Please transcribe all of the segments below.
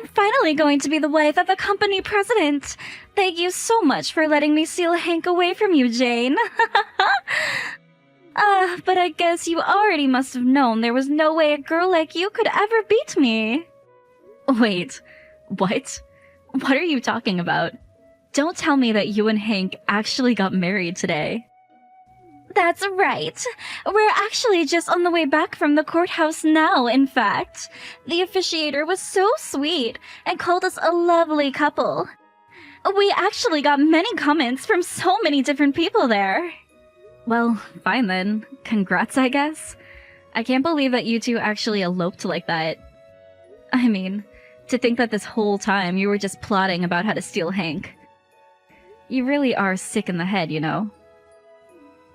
I'm finally going to be the wife of a company president. Thank you so much for letting me steal Hank away from you, Jane. But I guess you already must have known there was no way a girl like you could ever beat me. Wait, what? What are you talking about? Don't tell me that you and Hank actually got married today. That's right. We're actually just on the way back from the courthouse now, in fact. The officiator was so sweet and called us a lovely couple. We actually got many comments from so many different people there. Well, fine then. Congrats, I guess. I can't believe that you two actually eloped like that. I mean, to think that this whole time you were just plotting about how to steal Hank. You really are sick in the head, you know.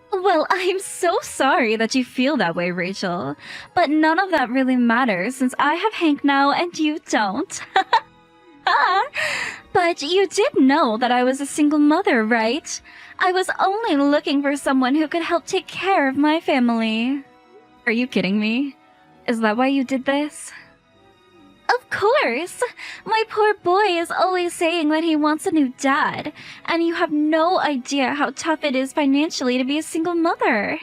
Well, I'm so sorry that you feel that way, Rachel. But none of that really matters since I have Hank now and you don't. But you did know that I was a single mother, right? I was only looking for someone who could help take care of my family. Are you kidding me? Is that why you did this? Of course! My poor boy is always saying that he wants a new dad, and you have no idea how tough it is financially to be a single mother.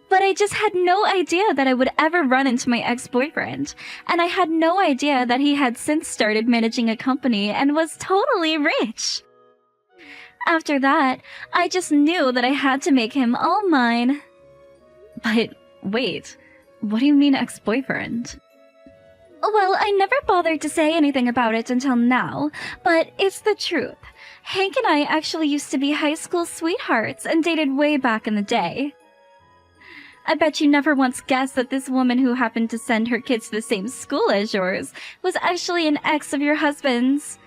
But I just had no idea that I would ever run into my ex-boyfriend, and I had no idea that he had since started managing a company and was totally rich. After that, I just knew that I had to make him all mine. But wait, what do you mean ex-boyfriend? Well, I never bothered to say anything about it until now, but it's the truth. Hank and I actually used to be high school sweethearts and dated way back in the day. I bet you never once guessed that this woman who happened to send her kids to the same school as yours was actually an ex of your husband's.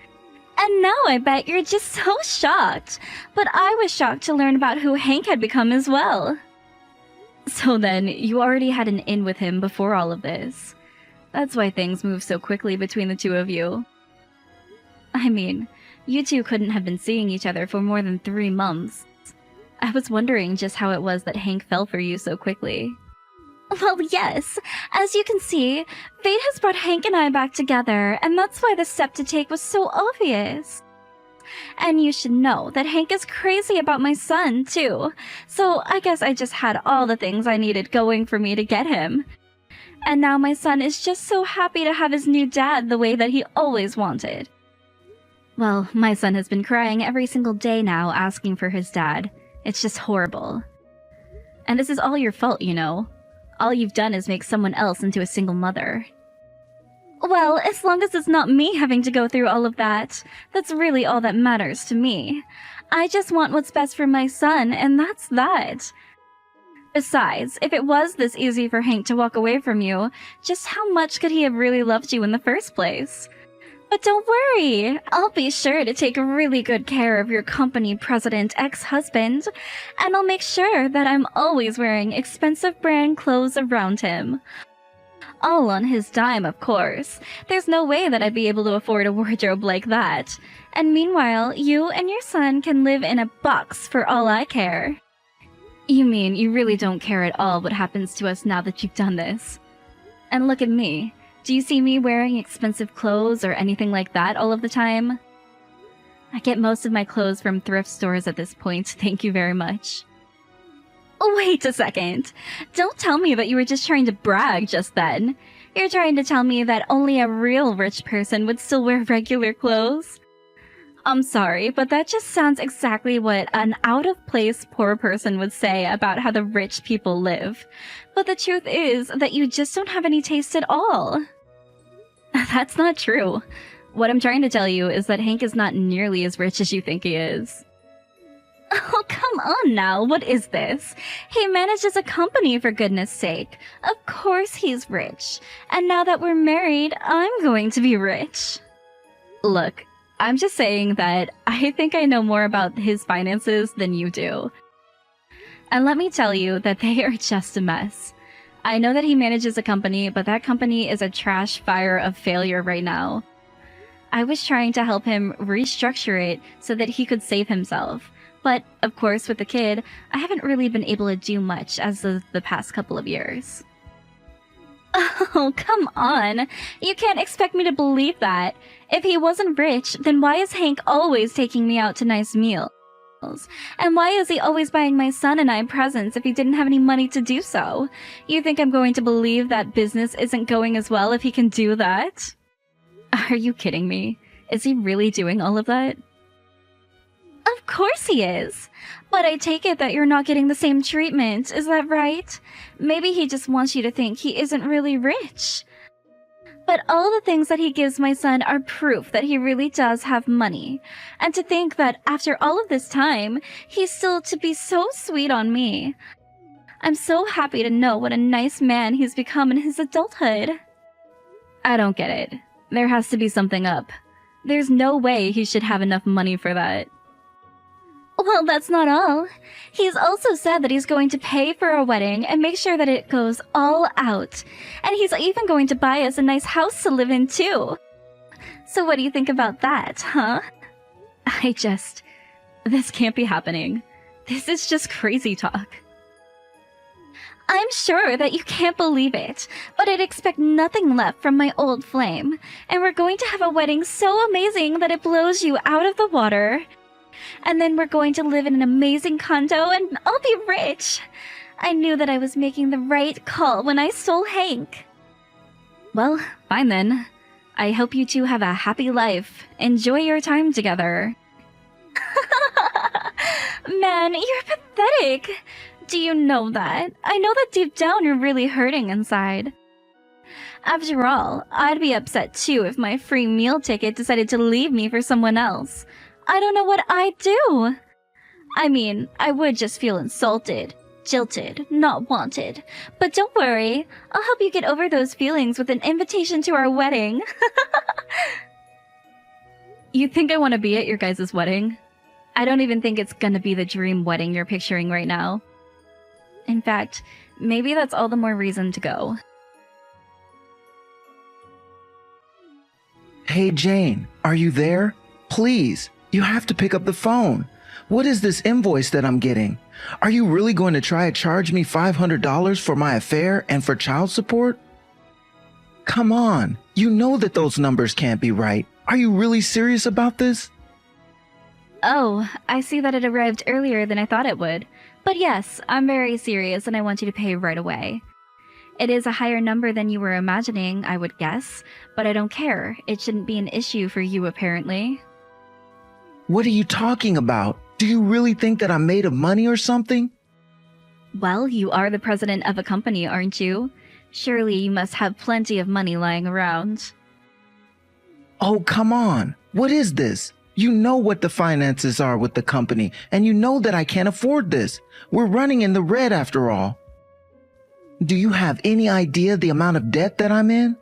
And now I bet you're just so shocked. But I was shocked to learn about who Hank had become as well. So then, you already had an in with him before all of this. That's why things move so quickly between the two of you. I mean, you two couldn't have been seeing each other for more than 3 months. I was wondering just how it was that Hank fell for you so quickly. Well, yes. As you can see, fate has brought Hank and I back together, and that's why the step to take was so obvious. And you should know that Hank is crazy about my son, too. So I guess I just had all the things I needed going for me to get him. And now my son is just so happy to have his new dad the way that he always wanted. Well, my son has been crying every single day now asking for his dad. It's just horrible. And this is all your fault, you know. All you've done is make someone else into a single mother. Well, as long as it's not me having to go through all of that, that's really all that matters to me. I just want what's best for my son, and that's that. Besides, if it was this easy for Hank to walk away from you, just how much could he have really loved you in the first place? But don't worry, I'll be sure to take really good care of your company president ex-husband, and I'll make sure that I'm always wearing expensive brand clothes around him. All on his dime, of course. There's no way that I'd be able to afford a wardrobe like that. And meanwhile, you and your son can live in a box for all I care. You mean you really don't care at all what happens to us now that you've done this? And look at me. Do you see me wearing expensive clothes or anything like that all of the time? I get most of my clothes from thrift stores at this point, thank you very much. Wait a second. Don't tell me that you were just trying to brag just then. You're trying to tell me that only a real rich person would still wear regular clothes? I'm sorry, but that just sounds exactly what an out-of-place poor person would say about how the rich people live. But the truth is that you just don't have any taste at all. That's not true. What I'm trying to tell you is that Hank is not nearly as rich as you think he is. Oh, come on now, what is this? He manages a company, for goodness sake. Of course he's rich. And now that we're married, I'm going to be rich. Look, I'm just saying that I think I know more about his finances than you do. And let me tell you that they are just a mess. I know that he manages a company, but that company is a trash fire of failure right now. I was trying to help him restructure it so that he could save himself. But, of course, with the kid, I haven't really been able to do much as of the past couple of years. Oh, come on. You can't expect me to believe that. If he wasn't rich, then why is Hank always taking me out to nice meals? And why is he always buying my son and I presents if he didn't have any money to do so? You think I'm going to believe that business isn't going as well if he can do that? Are you kidding me? Is he really doing all of that? Of course he is. But I take it that you're not getting the same treatment, is that right? Maybe he just wants you to think he isn't really rich. But all the things that he gives my son are proof that he really does have money. And to think that after all of this time, he's still to be so sweet on me. I'm so happy to know what a nice man he's become in his adulthood. I don't get it. There has to be something up. There's no way he should have enough money for that. Well, that's not all. He's also said that he's going to pay for our wedding and make sure that it goes all out. And he's even going to buy us a nice house to live in, too. So what do you think about that, huh? This can't be happening. This is just crazy talk. I'm sure that you can't believe it, but I'd expect nothing left from my old flame. And we're going to have a wedding so amazing that it blows you out of the water. And then we're going to live in an amazing condo and I'll be rich. I knew that I was making the right call when I stole Hank. Well, fine then. I hope you two have a happy life. Enjoy your time together. Man, you're pathetic. Do you know that? I know that deep down you're really hurting inside. After all, I'd be upset too if my free meal ticket decided to leave me for someone else. I don't know what I'd do. I mean, I would just feel insulted, jilted, not wanted. But don't worry, I'll help you get over those feelings with an invitation to our wedding. You think I want to be at your guys' wedding? I don't even think it's gonna be the dream wedding you're picturing right now. In fact, maybe that's all the more reason to go. Hey Jane, are you there? Please, you have to pick up the phone. What is this invoice that I'm getting? Are you really going to try to charge me $500 for my affair and for child support? Come on, you know that those numbers can't be right. Are you really serious about this? Oh, I see that it arrived earlier than I thought it would. But yes, I'm very serious and I want you to pay right away. It is a higher number than you were imagining, I would guess, but I don't care. It shouldn't be an issue for you, apparently. What are you talking about? Do you really think that I'm made of money or something? Well, you are the president of a company, aren't you? Surely you must have plenty of money lying around. Oh, come on. What is this? You know what the finances are with the company, and you know that I can't afford this. We're running in the red after all. Do you have any idea the amount of debt that I'm in?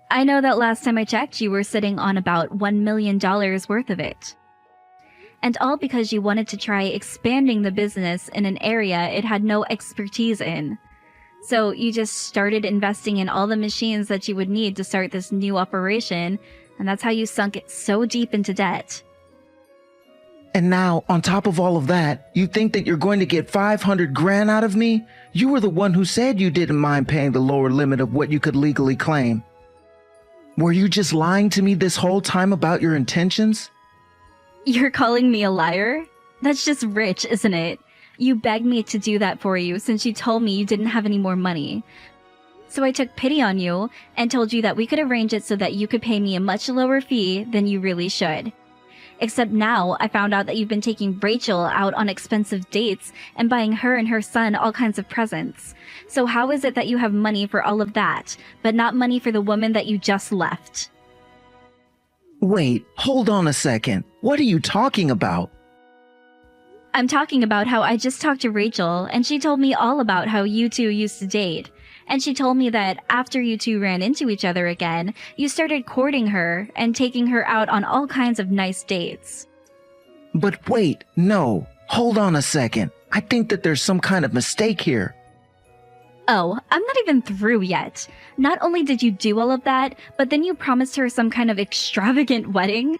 I know that last time I checked, you were sitting on about $1 million worth of it. And all because you wanted to try expanding the business in an area it had no expertise in. So you just started investing in all the machines that you would need to start this new operation, and that's how you sunk it so deep into debt. And now, on top of all of that, you think that you're going to get 500 grand out of me? You were the one who said you didn't mind paying the lower limit of what you could legally claim. Were you just lying to me this whole time about your intentions? You're calling me a liar? That's just rich, isn't it? You begged me to do that for you since you told me you didn't have any more money. So I took pity on you and told you that we could arrange it so that you could pay me a much lower fee than you really should. Except now I found out that you've been taking Rachel out on expensive dates and buying her and her son all kinds of presents. So how is it that you have money for all of that, but not money for the woman that you just left? Wait, hold on a second. What are you talking about? I'm talking about how I just talked to Rachel and she told me all about how you two used to date. And she told me that after you two ran into each other again, you started courting her and taking her out on all kinds of nice dates. But wait, no. Hold on a second. I think that there's some kind of mistake here. Oh, I'm not even through yet. Not only did you do all of that, but then you promised her some kind of extravagant wedding?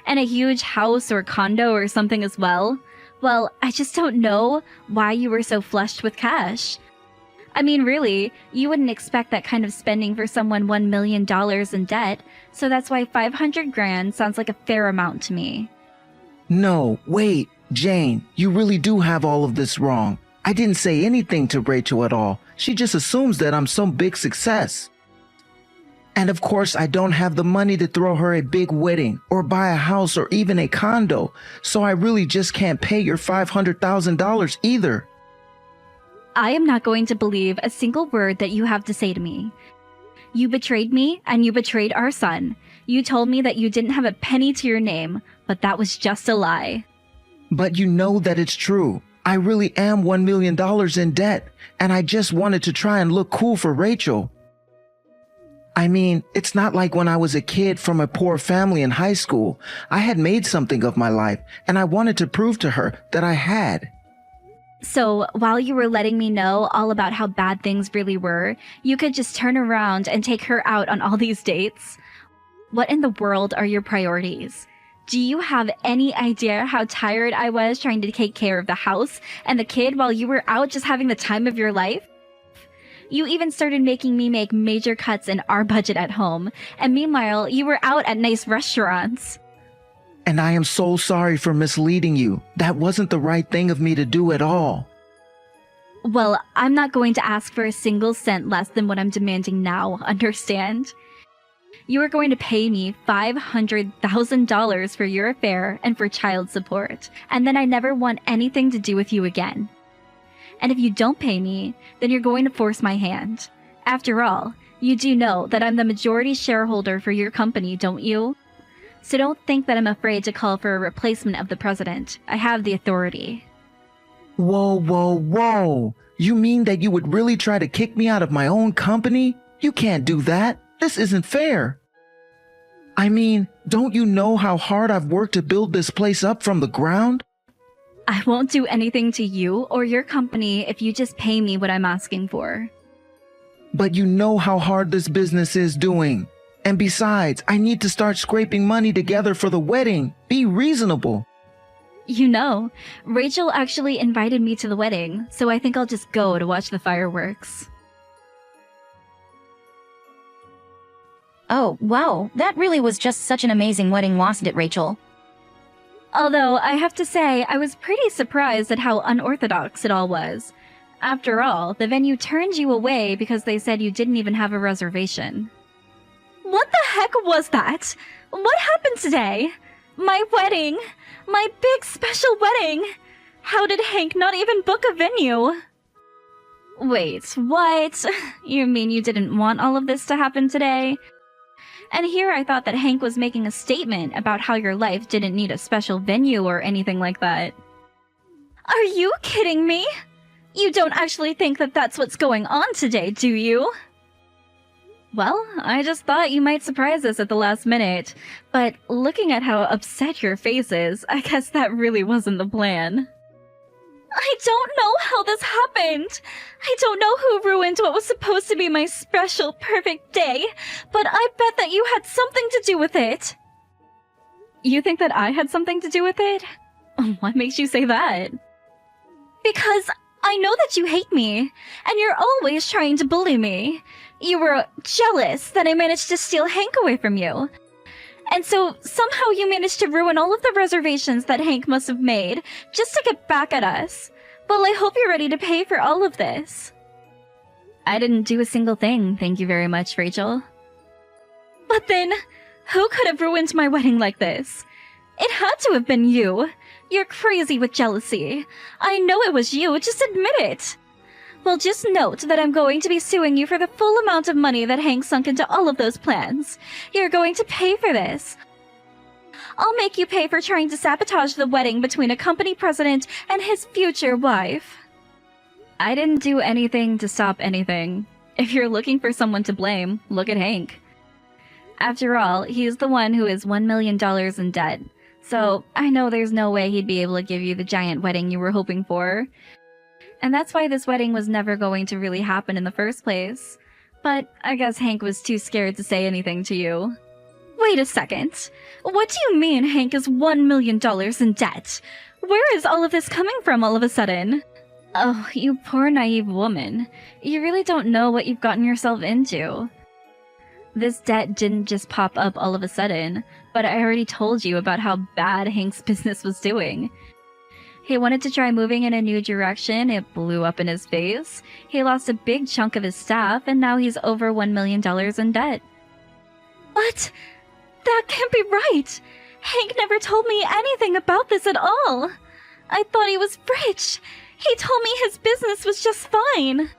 And a huge house or condo or something as well? Well, I just don't know why you were so flushed with cash. I mean, really, you wouldn't expect that kind of spending for someone $1 million in debt, so that's why 500 grand sounds like a fair amount to me. No, wait, Jane, you really do have all of this wrong. I didn't say anything to Rachel at all. She just assumes that I'm some big success. And of course, I don't have the money to throw her a big wedding or buy a house or even a condo, so I really just can't pay your $500,000 either. I am not going to believe a single word that you have to say to me. You betrayed me, and you betrayed our son. You told me that you didn't have a penny to your name, but that was just a lie. But you know that it's true. I really am $1 million in debt, and I just wanted to try and look cool for Rachel. I mean, it's not like when I was a kid from a poor family in high school. I had made something of my life, and I wanted to prove to her that I had. So, while you were letting me know all about how bad things really were, you could just turn around and take her out on all these dates? What in the world are your priorities? Do you have any idea how tired I was trying to take care of the house and the kid while you were out just having the time of your life? You even started making me make major cuts in our budget at home, and meanwhile, you were out at nice restaurants. And I am so sorry for misleading you. That wasn't the right thing of me to do at all. Well, I'm not going to ask for a single cent less than what I'm demanding now, understand? You are going to pay me $500,000 for your affair and for child support, and then I never want anything to do with you again. And if you don't pay me, then you're going to force my hand. After all, you do know that I'm the majority shareholder for your company, don't you? So don't think that I'm afraid to call for a replacement of the president. I have the authority. Whoa, whoa, whoa. You mean that you would really try to kick me out of my own company? You can't do that. This isn't fair. I mean, don't you know how hard I've worked to build this place up from the ground? I won't do anything to you or your company if you just pay me what I'm asking for. But you know how hard this business is doing. And besides, I need to start scraping money together for the wedding. Be reasonable. You know, Rachel actually invited me to the wedding, so I think I'll just go to watch the fireworks. Oh, wow, that really was just such an amazing wedding, wasn't it, Rachel? Although, I have to say, I was pretty surprised at how unorthodox it all was. After all, the venue turned you away because they said you didn't even have a reservation. What the heck was that? What happened today? My wedding! My big special wedding! How did Hank not even book a venue? Wait, what? You mean you didn't want all of this to happen today? And here I thought that Hank was making a statement about how your life didn't need a special venue or anything like that. Are you kidding me? You don't actually think that that's what's going on today, do you? Well, I just thought you might surprise us at the last minute, but looking at how upset your face is, I guess that really wasn't the plan. I don't know how this happened. I don't know who ruined what was supposed to be my special, perfect day, but I bet that you had something to do with it. You think that I had something to do with it? What makes you say that? Because I know that you hate me, and you're always trying to bully me. You were jealous that I managed to steal Hank away from you. And so somehow you managed to ruin all of the reservations that Hank must have made just to get back at us. Well, I hope you're ready to pay for all of this. I didn't do a single thing, thank you very much, Rachel. But then, who could have ruined my wedding like this? It had to have been you. You're crazy with jealousy. I know it was you, just admit it. Well, just note that I'm going to be suing you for the full amount of money that Hank sunk into all of those plans. You're going to pay for this. I'll make you pay for trying to sabotage the wedding between a company president and his future wife. I didn't do anything to stop anything. If you're looking for someone to blame, look at Hank. After all, he's the one who is $1 million in debt. So I know there's no way he'd be able to give you the giant wedding you were hoping for. And that's why this wedding was never going to really happen in the first place. But I guess Hank was too scared to say anything to you. Wait a second. What do you mean Hank is $1 million in debt? Where is all of this coming from all of a sudden? Oh, you poor naive woman. You really don't know what you've gotten yourself into. This debt didn't just pop up all of a sudden, but I already told you about how bad Hank's business was doing. He wanted to try moving in a new direction, it blew up in his face. He lost a big chunk of his staff, and now he's over $1 million in debt. What? That can't be right! Hank never told me anything about this at all! I thought he was rich! He told me his business was just fine!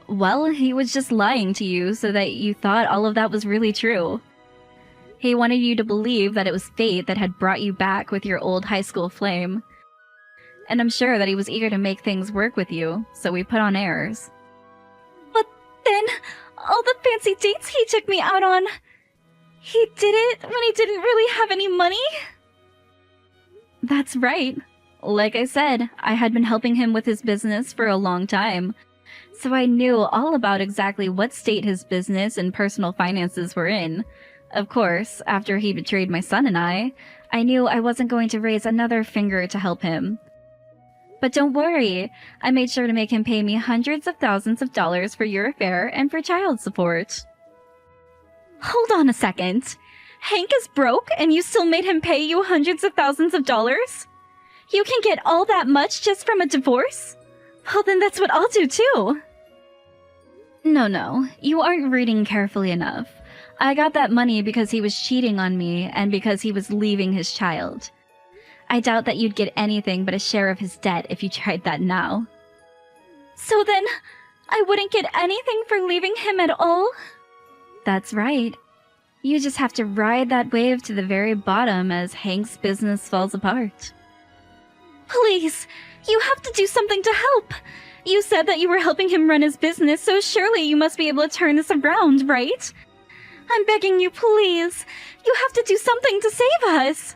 Well, he was just lying to you so that you thought all of that was really true. He wanted you to believe that it was fate that had brought you back with your old high school flame. And I'm sure that he was eager to make things work with you, so we put on airs. But then, all the fancy dates he took me out on... He did it when he didn't really have any money? That's right. Like I said, I had been helping him with his business for a long time, so I knew all about exactly what state his business and personal finances were in. Of course, after he betrayed my son and I knew I wasn't going to raise another finger to help him. But don't worry, I made sure to make him pay me hundreds of thousands of dollars for your affair and for child support. Hold on a second. Hank is broke and you still made him pay you hundreds of thousands of dollars? You can get all that much just from a divorce? Well, then that's what I'll do too. No, you aren't reading carefully enough. I got that money because he was cheating on me and because he was leaving his child. I doubt that you'd get anything but a share of his debt if you tried that now. So then, I wouldn't get anything for leaving him at all? That's right. You just have to ride that wave to the very bottom as Hank's business falls apart. Please, you have to do something to help. You said that you were helping him run his business, so surely you must be able to turn this around, right? I'm begging you, please. You have to do something to save us.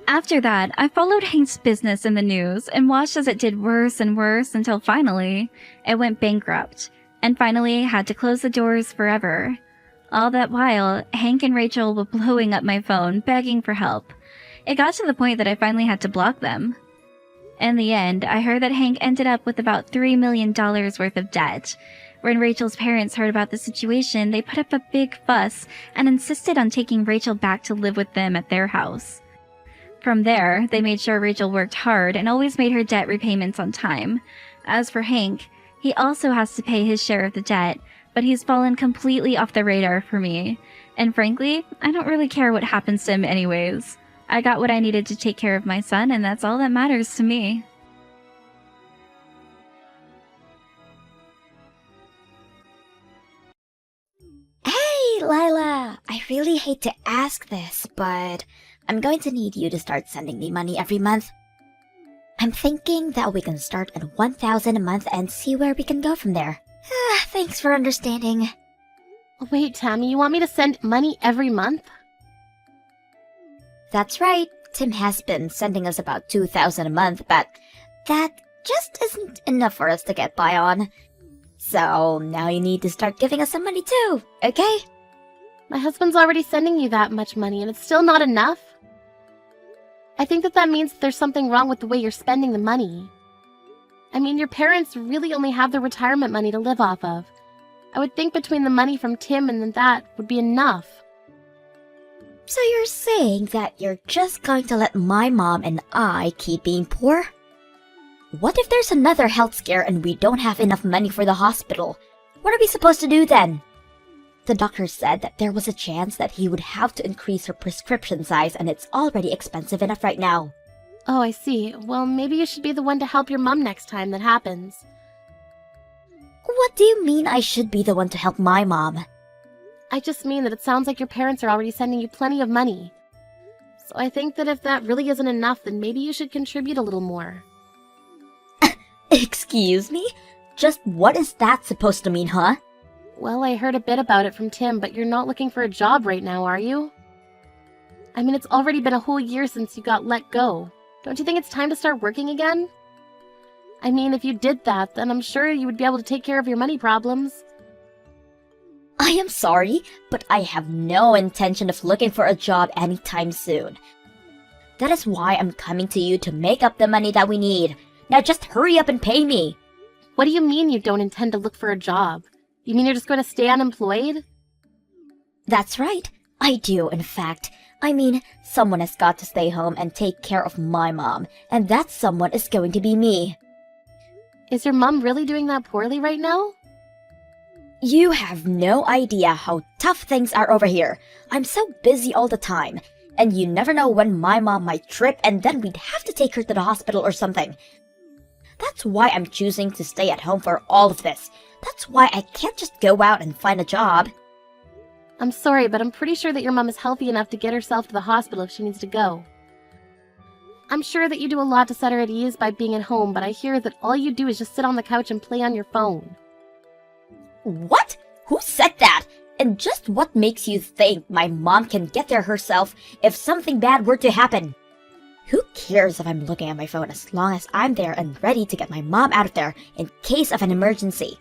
After that, I followed Hank's business in the news and watched as it did worse and worse until finally, it went bankrupt, and finally had to close the doors forever. All that while, Hank and Rachel were blowing up my phone, begging for help. It got to the point that I finally had to block them. In the end, I heard that Hank ended up with about $3 million worth of debt. When Rachel's parents heard about the situation, they put up a big fuss and insisted on taking Rachel back to live with them at their house. From there, they made sure Rachel worked hard and always made her debt repayments on time. As for Hank, he also has to pay his share of the debt, but he's fallen completely off the radar for me. And frankly, I don't really care what happens to him anyways. I got what I needed to take care of my son, and that's all that matters to me. Hey, Lila! I really hate to ask this, but I'm going to need you to start sending me money every month. I'm thinking that we can start at $1,000 a month and see where we can go from there. Thanks for understanding. Wait, Tammy, you want me to send money every month? That's right. Tim has been sending us about $2,000 a month, but that just isn't enough for us to get by on. So now you need to start giving us some money too, okay? My husband's already sending you that much money and it's still not enough? I think that means there's something wrong with the way you're spending the money. I mean, your parents really only have their retirement money to live off of. I would think between the money from Tim and then that would be enough. So you're saying that you're just going to let my mom and I keep being poor? What if there's another health scare and we don't have enough money for the hospital? What are we supposed to do then? The doctor said that there was a chance that he would have to increase her prescription size and it's already expensive enough right now. Oh, I see. Well, maybe you should be the one to help your mom next time that happens. What do you mean I should be the one to help my mom? I just mean that it sounds like your parents are already sending you plenty of money. So I think that if that really isn't enough, then maybe you should contribute a little more. Excuse me? Just what is that supposed to mean, huh? Well, I heard a bit about it from Tim, but you're not looking for a job right now, are you? I mean, it's already been a whole year since you got let go. Don't you think it's time to start working again? I mean, if you did that, then I'm sure you would be able to take care of your money problems. I am sorry, but I have no intention of looking for a job anytime soon. That is why I'm coming to you to make up the money that we need. Now just hurry up and pay me. What do you mean you don't intend to look for a job? You mean you're just going to stay unemployed? That's right. I do, in fact. I mean, someone has got to stay home and take care of my mom, and that someone is going to be me. Is your mom really doing that poorly right now? You have no idea how tough things are over here. I'm so busy all the time, and you never know when my mom might trip and then we'd have to take her to the hospital or something. That's why I'm choosing to stay at home for all of this. That's why I can't just go out and find a job. I'm sorry, but I'm pretty sure that your mom is healthy enough to get herself to the hospital if she needs to go. I'm sure that you do a lot to set her at ease by being at home, but I hear that all you do is just sit on the couch and play on your phone. What? Who said that? And just what makes you think my mom can get there herself if something bad were to happen? Who cares if I'm looking at my phone as long as I'm there and ready to get my mom out of there in case of an emergency?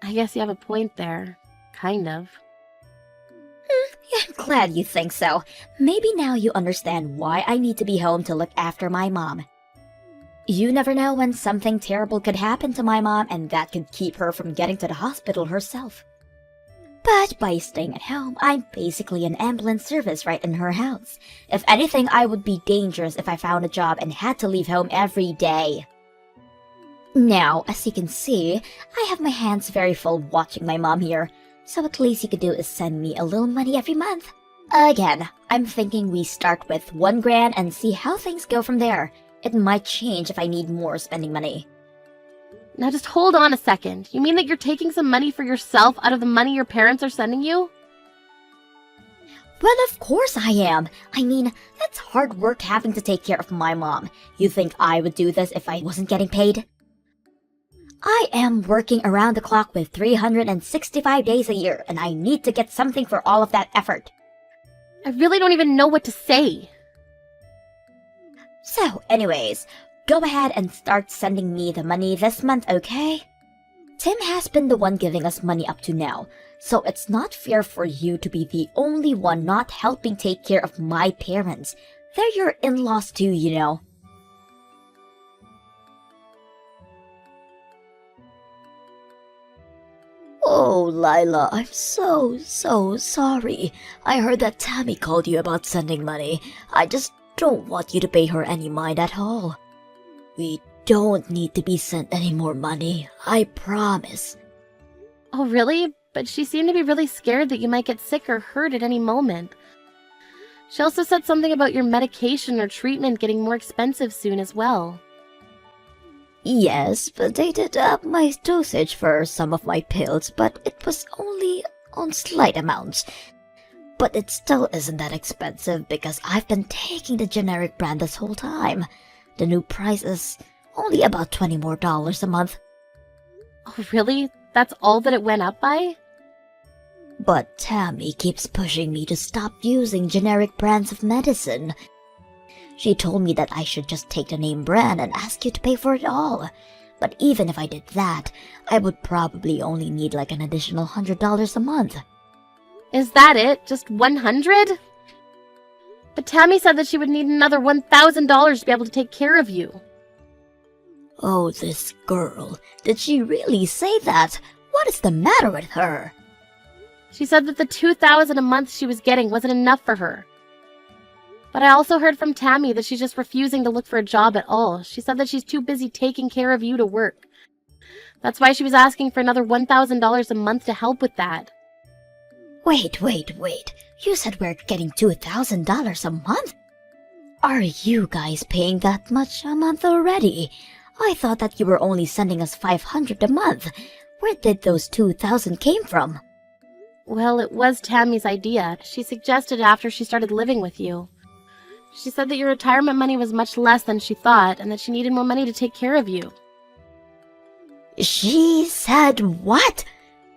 I guess you have a point there. Kind of. I'm glad you think so. Maybe now you understand why I need to be home to look after my mom. You never know when something terrible could happen to my mom and that could keep her from getting to the hospital herself. But by staying at home, I'm basically an ambulance service right in her house. If anything, I would be dangerous if I found a job and had to leave home every day. Now, as you can see, I have my hands very full watching my mom here. So at least you could do is send me a little money every month. Again, I'm thinking we start with $1,000 and see how things go from there. It might change if I need more spending money. Now just hold on a second. You mean that you're taking some money for yourself out of the money your parents are sending you? Well, of course I am. I mean, that's hard work having to take care of my mom. You think I would do this if I wasn't getting paid? I am working around the clock with 365 days a year, and I need to get something for all of that effort. I really don't even know what to say. So, anyways, go ahead and start sending me the money this month, okay? Tim has been the one giving us money up to now, so it's not fair for you to be the only one not helping take care of my parents. They're your in-laws too, you know. Oh, Lila, I'm so sorry. I heard that Tammy called you about sending money. I just don't want you to pay her any mind at all. We don't need to be sent any more money, I promise. Oh, really? But she seemed to be really scared that you might get sick or hurt at any moment. She also said something about your medication or treatment getting more expensive soon as well. Yes, but they did up my dosage for some of my pills, but it was only on slight amounts. But it still isn't that expensive because I've been taking the generic brand this whole time. The new price is only about $20 more a month. Oh, really? That's all that it went up by? But Tammy keeps pushing me to stop using generic brands of medicine. She told me that I should just take the name brand and ask you to pay for it all. But even if I did that, I would probably only need like an additional $100 a month. Is that it? Just 100? But Tammy said that she would need another $1,000 to be able to take care of you. Oh, this girl. Did she really say that? What is the matter with her? She said that the $2,000 a month she was getting wasn't enough for her. But I also heard from Tammy that she's just refusing to look for a job at all. She said that she's too busy taking care of you to work. That's why she was asking for another $1,000 a month to help with that. Wait. You said we're getting $2,000 a month? Are you guys paying that much a month already? I thought that you were only sending us $500 a month. Where did those $2,000 came from? Well, it was Tammy's idea. She suggested after she started living with you. She said that your retirement money was much less than she thought, and that she needed more money to take care of you. She said what?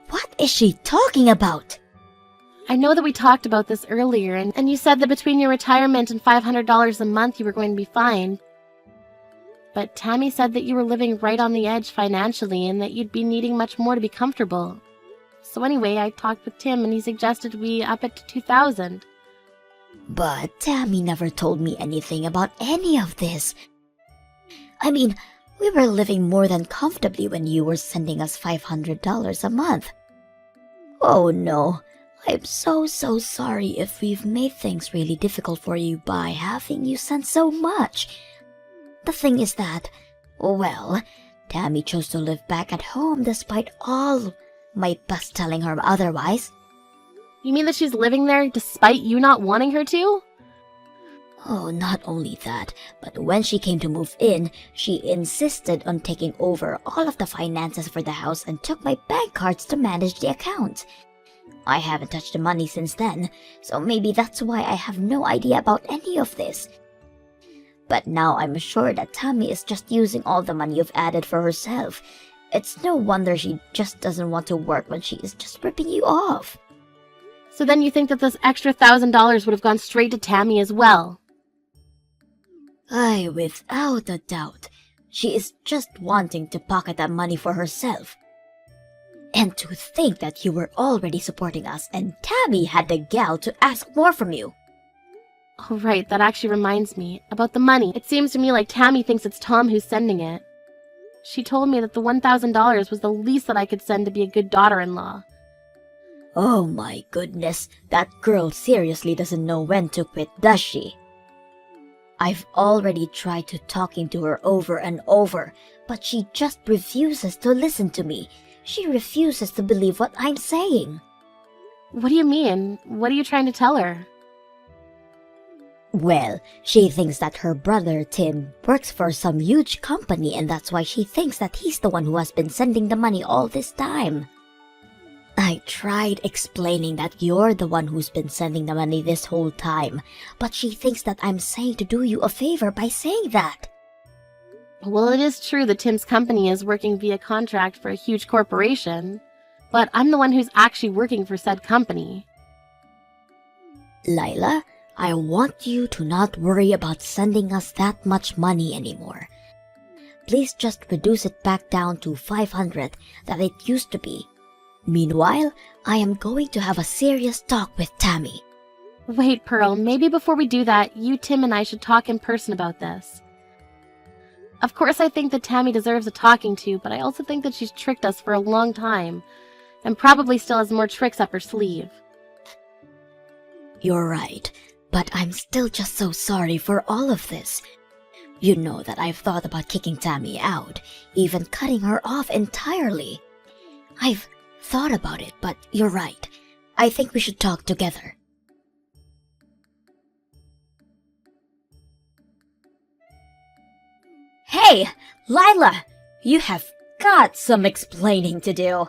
What is she talking about? I know that we talked about this earlier, and you said that between your retirement and $500 a month you were going to be fine. But Tammy said that you were living right on the edge financially, and that you'd be needing much more to be comfortable. So anyway, I talked with Tim, and he suggested we up it to $2,000. But Tammy never told me anything about any of this. I mean, we were living more than comfortably when you were sending us $500 a month. Oh no, I'm so sorry if we've made things really difficult for you by having you send so much. The thing is that, well, Tammy chose to live back at home despite all my best telling her otherwise. You mean that she's living there despite you not wanting her to? Oh, not only that, but when she came to move in, she insisted on taking over all of the finances for the house and took my bank cards to manage the account. I haven't touched the money since then, so maybe that's why I have no idea about any of this. But now I'm sure that Tammy is just using all the money you've added for herself. It's no wonder she just doesn't want to work when she is just ripping you off. So then you think that this extra $1,000 would have gone straight to Tammy as well? Aye, without a doubt. She is just wanting to pocket that money for herself. And to think that you were already supporting us and Tammy had the gall to ask more from you. Oh right, that actually reminds me. About the money, it seems to me like Tammy thinks it's Tom who's sending it. She told me that the $1,000 was the least that I could send to be a good daughter-in-law. Oh my goodness, that girl seriously doesn't know when to quit, does she? I've already tried to talking to her over and over, but she just refuses to listen to me. She refuses to believe what I'm saying. What do you mean? What are you trying to tell her? Well, she thinks that her brother Tim works for some huge company and that's why she thinks that he's the one who has been sending the money all this time. I tried explaining that you're the one who's been sending the money this whole time, but she thinks that I'm saying to do you a favor by saying that. Well, it is true that Tim's company is working via contract for a huge corporation, but I'm the one who's actually working for said company. Lila, I want you to not worry about sending us that much money anymore. Please just reduce it back down to 500 that it used to be. Meanwhile, I am going to have a serious talk with Tammy. Wait, Pearl, maybe before we do that, you, Tim, and I should talk in person about this. Of course, I think that Tammy deserves a talking to, but I also think that she's tricked us for a long time, and probably still has more tricks up her sleeve. You're right, but I'm still just so sorry for all of this. You know that I've thought about kicking Tammy out, even cutting her off entirely. I've thought about it, but you're right. I think we should talk together. Hey, Lila! You have got some explaining to do.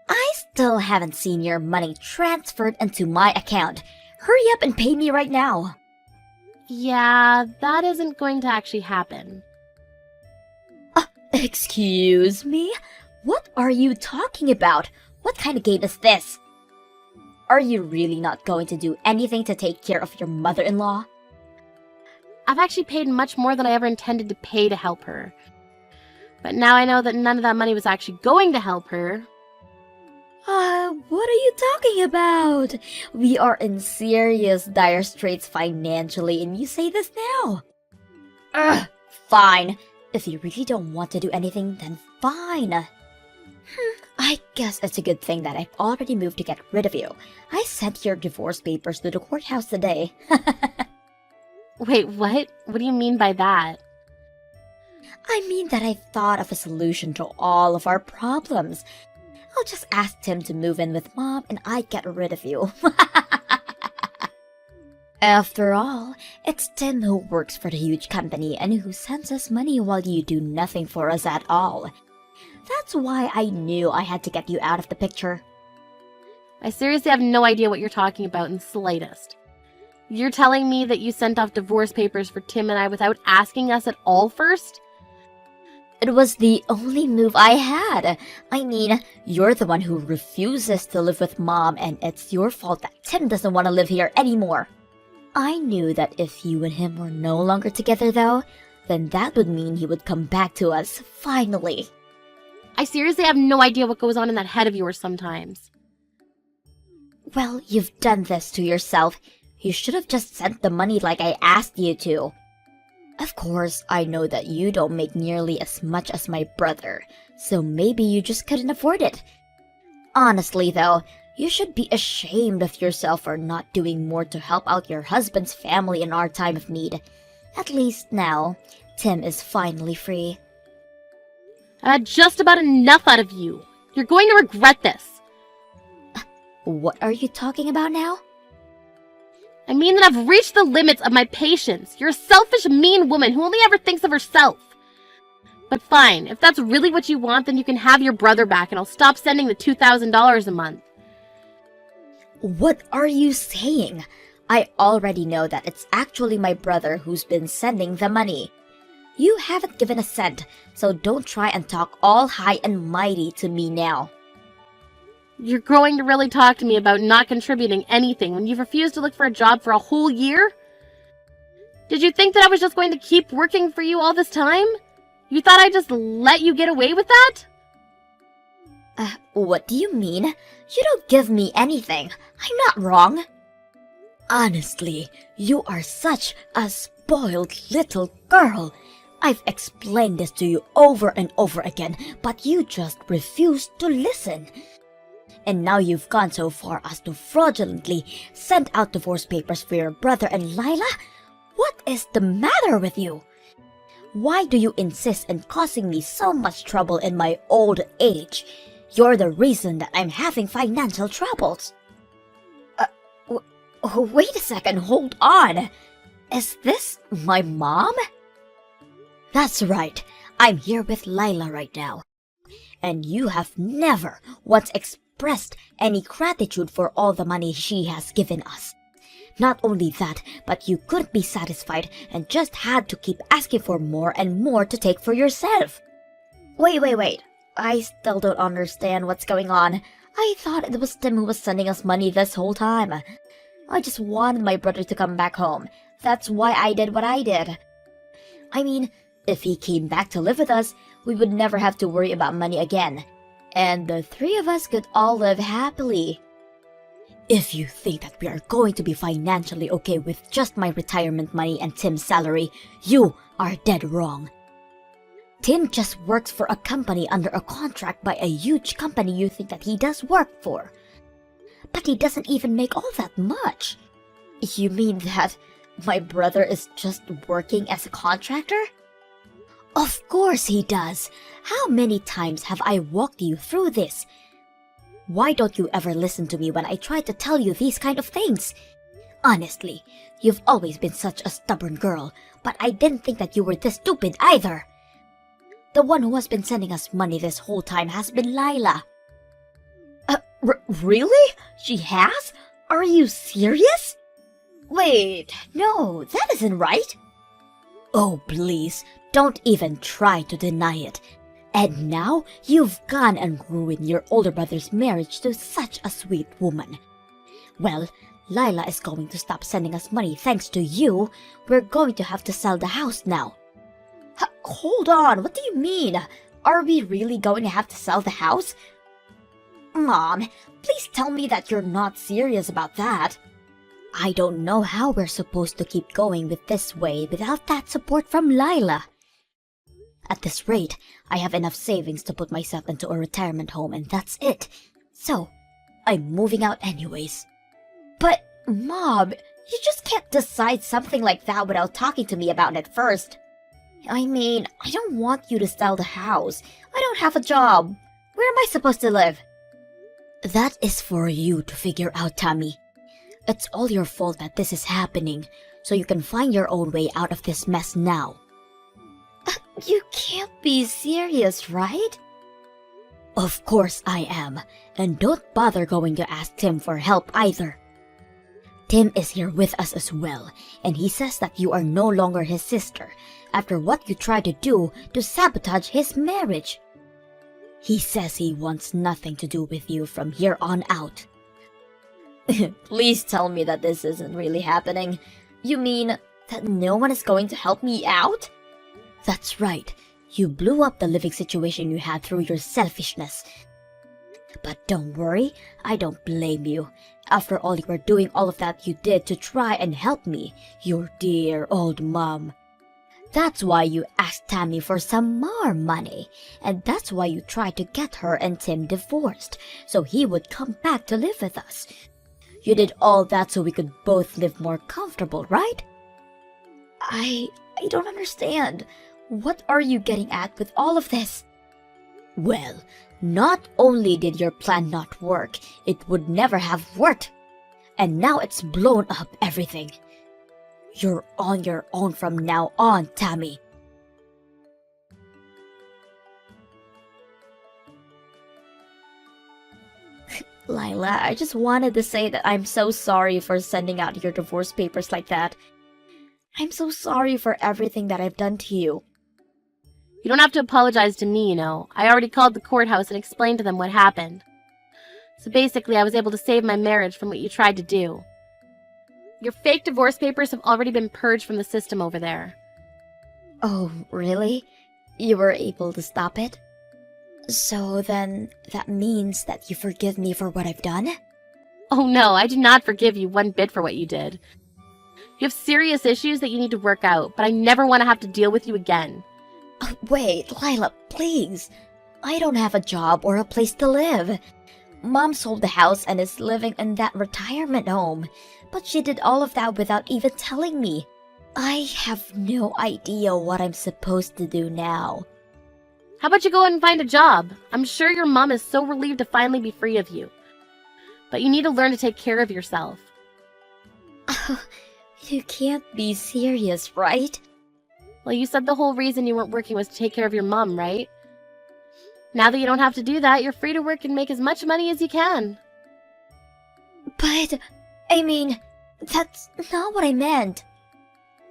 I still haven't seen your money transferred into my account. Hurry up and pay me right now. Yeah, that isn't going to actually happen. Excuse me? What are you talking about? What kind of game is this? Are you really not going to do anything to take care of your mother-in-law? I've actually paid much more than I ever intended to pay to help her. But now I know that none of that money was actually going to help her. What are you talking about? We are in serious dire straits financially and you say this now? Fine. If you really don't want to do anything, then fine. I guess it's a good thing that I've already moved to get rid of you. I sent your divorce papers to the courthouse today. Wait, what? What do you mean by that? I mean that I've thought of a solution to all of our problems. I'll just ask Tim to move in with Mom and I get rid of you. After all, it's Tim who works for the huge company and who sends us money while you do nothing for us at all. That's why I knew I had to get you out of the picture. I seriously have no idea what you're talking about in the slightest. You're telling me that you sent off divorce papers for Tim and I without asking us at all first? It was the only move I had. I mean, you're the one who refuses to live with Mom, and it's your fault that Tim doesn't want to live here anymore. I knew that if you and him were no longer together, though, then that would mean he would come back to us, finally. I seriously have no idea what goes on in that head of yours sometimes. Well, you've done this to yourself. You should have just sent the money like I asked you to. Of course, I know that you don't make nearly as much as my brother, so maybe you just couldn't afford it. Honestly though, you should be ashamed of yourself for not doing more to help out your husband's family in our time of need. At least now, Tim is finally free. I had just about enough out of you. You're going to regret this. What are you talking about now? I mean that I've reached the limits of my patience. You're a selfish, mean woman who only ever thinks of herself. But fine, if that's really what you want, then you can have your brother back and I'll stop sending the $2,000 a month. What are you saying? I already know that it's actually my brother who's been sending the money. You haven't given a cent, so don't try and talk all high and mighty to me now. You're going to really talk to me about not contributing anything when you've refused to look for a job for a whole year? Did you think that I was just going to keep working for you all this time? You thought I'd just let you get away with that? What do you mean? You don't give me anything. I'm not wrong. Honestly, you are such a spoiled little girl. I've explained this to you over and over again, but you just refuse to listen. And now you've gone so far as to fraudulently send out divorce papers for your brother and Lila? What is the matter with you? Why do you insist in causing me so much trouble in my old age? You're the reason that I'm having financial troubles. Wait a second, hold on. Is this my mom? That's right, I'm here with Lila right now. And you have never once expressed any gratitude for all the money she has given us. Not only that, but you couldn't be satisfied and just had to keep asking for more and more to take for yourself. Wait. I still don't understand what's going on. I thought it was Tim who was sending us money this whole time. I just wanted my brother to come back home. That's why I did what I did. I mean, if he came back to live with us, we would never have to worry about money again. And the three of us could all live happily. If you think that we are going to be financially okay with just my retirement money and Tim's salary, you are dead wrong. Tim just works for a company under a contract by a huge company you think that he does work for. But he doesn't even make all that much. You mean that my brother is just working as a contractor? Of course he does. How many times have I walked you through this? Why don't you ever listen to me when I try to tell you these kind of things? Honestly, you've always been such a stubborn girl, but I didn't think that you were this stupid either. The one who has been sending us money this whole time has been Lila. Really? She has? Are you serious? Wait, no, that isn't right. Oh, please, don't even try to deny it. And now, you've gone and ruined your older brother's marriage to such a sweet woman. Well, Lila is going to stop sending us money thanks to you. We're going to have to sell the house now. Hold on, what do you mean? Are we really going to have to sell the house? Mom, please tell me that you're not serious about that. I don't know how we're supposed to keep going with this way without that support from Lila. At this rate, I have enough savings to put myself into a retirement home and that's it. So, I'm moving out anyways. But, Mom, you just can't decide something like that without talking to me about it first. I mean, I don't want you to sell the house. I don't have a job. Where am I supposed to live? That is for you to figure out, Tammy. It's all your fault that this is happening, so you can find your own way out of this mess now. You can't be serious, right? Of course I am, and don't bother going to ask Tim for help either. Tim is here with us as well, and he says that you are no longer his sister after what you tried to do to sabotage his marriage. He says he wants nothing to do with you from here on out. Please tell me that this isn't really happening. You mean that no one is going to help me out? That's right. You blew up the living situation you had through your selfishness. But don't worry, I don't blame you. After all, you were doing all of that you did to try and help me, your dear old mom. That's why you asked Tammy for some more money, and that's why you tried to get her and Tim divorced, so he would come back to live with us. You did all that so we could both live more comfortable, right? I don't understand. What are you getting at with all of this? Well, not only did your plan not work, it would never have worked. And now it's blown up everything. You're on your own from now on, Tammy. Lila, I just wanted to say that I'm so sorry for sending out your divorce papers like that. I'm so sorry for everything that I've done to you. You don't have to apologize to me, you know. I already called the courthouse and explained to them what happened. So basically, I was able to save my marriage from what you tried to do. Your fake divorce papers have already been purged from the system over there. Oh, really? You were able to stop it? So then, that means that you forgive me for what I've done? Oh no, I do not forgive you one bit for what you did. You have serious issues that you need to work out, but I never want to have to deal with you again. Oh, wait, Lila, please. I don't have a job or a place to live. Mom sold the house and is living in that retirement home, but she did all of that without even telling me. I have no idea what I'm supposed to do now. How about you go out and find a job? I'm sure your mom is so relieved to finally be free of you. But you need to learn to take care of yourself. You can't be serious, right? Well, you said the whole reason you weren't working was to take care of your mom, right? Now that you don't have to do that, you're free to work and make as much money as you can. But, I mean, that's not what I meant.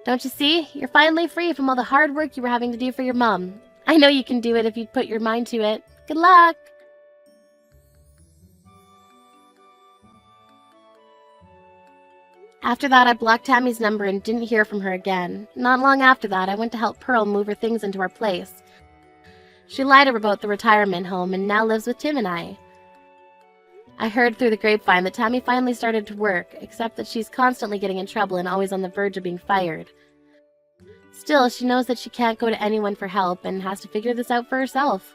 Don't you see? You're finally free from all the hard work you were having to do for your mom. I know you can do it if you put your mind to it. Good luck! After that, I blocked Tammy's number and didn't hear from her again. Not long after that, I went to help Pearl move her things into our place. She lied about the retirement home and now lives with Tim and I. I heard through the grapevine that Tammy finally started to work, except that she's constantly getting in trouble and always on the verge of being fired. Still, she knows that she can't go to anyone for help and has to figure this out for herself.